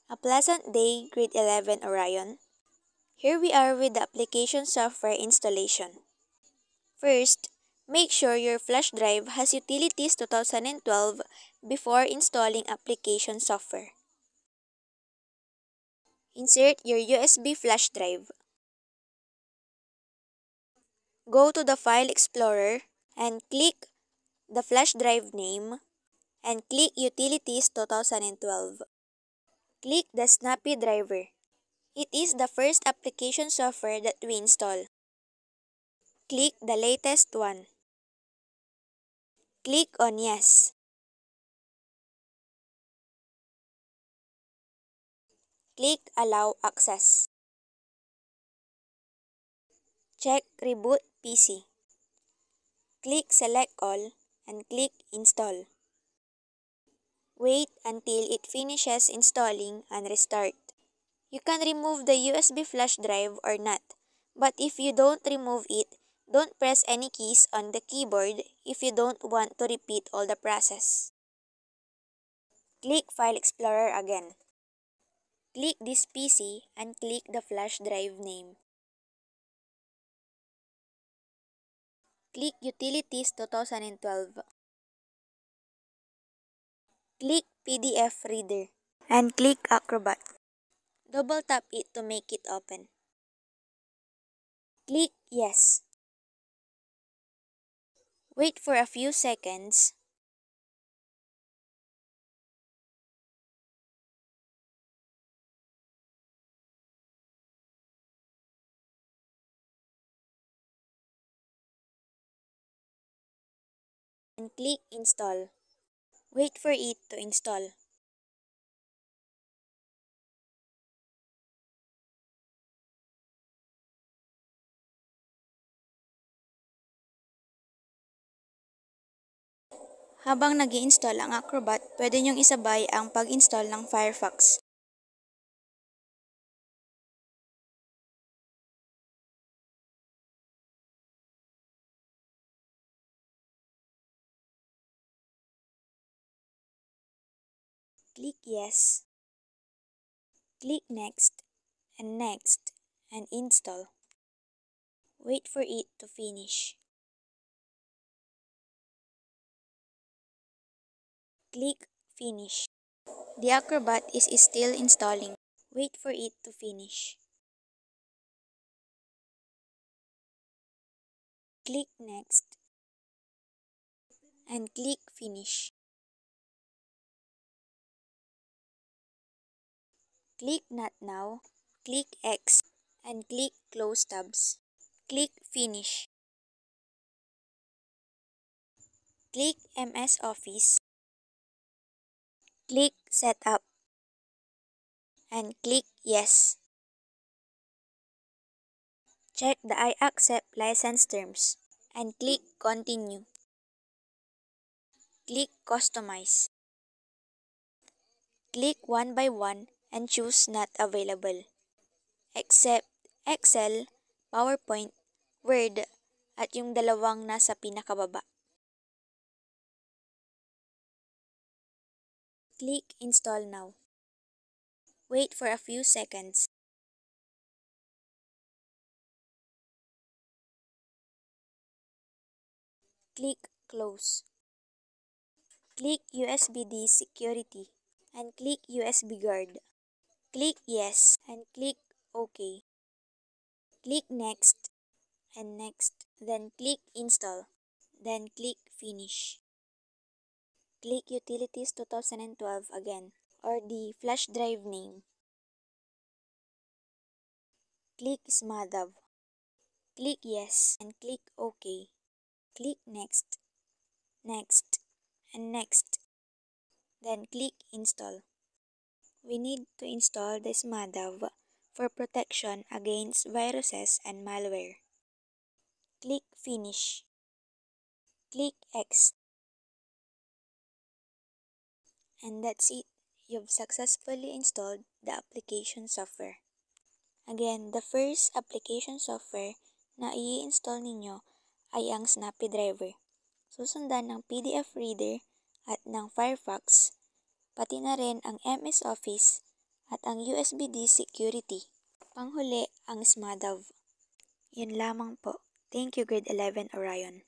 A pleasant day, Grade 11 Orion. Here we are with the application software installation. First, make sure your flash drive has Utilities 2012 before installing application software. Insert your USB flash drive. Go to the File Explorer and click the flash drive name and click Utilities 2012. Click the Snappy Driver. It is the first application software that we install. Click the latest one. Click on Yes. Click Allow Access. Check Reboot PC. Click Select All and click Install. Wait until it finishes installing and restart. You can remove the USB flash drive or not, but if you don't remove it, don't press any keys on the keyboard if you don't want to repeat all the process. Click File Explorer again. Click this PC and click the flash drive name. Click Utilities 2012. Click PDF Reader and click Acrobat. Double tap it to make it open. Click Yes. Wait for a few seconds. And click Install. Wait for it to install. Habang nag-i-install ang Acrobat, pwede niyong isabay ang pag-install ng Firefox. Click Yes. Click Next and install. Wait for it to finish. Click Finish. The Acrobat is still installing. Wait for it to finish. Click Next and click Finish. Click Not Now, click X and click Close Tabs. Click Finish. Click MS Office. Click Setup and click Yes. Check the I accept license terms and click Continue. Click Customize. Click one by one and choose Not Available. Except Excel, PowerPoint, Word, at yung dalawang nasa pinakababa. Click Install Now. Wait for a few seconds. Click Close. Click USB-D Security and click USB Guard. Click Yes and click OK. Click Next and Next, then click Install, then click Finish. Click Utilities 2012 again, or the flash drive name. Click SMADAV. Click Yes and click OK. Click Next, Next, and Next, then click Install. We need to install the SMADAV for protection against viruses and malware. Click Finish. Click X. And that's it. You've successfully installed the application software. Again, the first application software na i-install ninyo ay ang Snappy Driver. Susundan ng PDF Reader at ng Firefox, pati na rin ang MS Office at ang USB disk security. Panghuli, ang SMADAV. Yun lamang po. Thank you, Grade 11 Orion.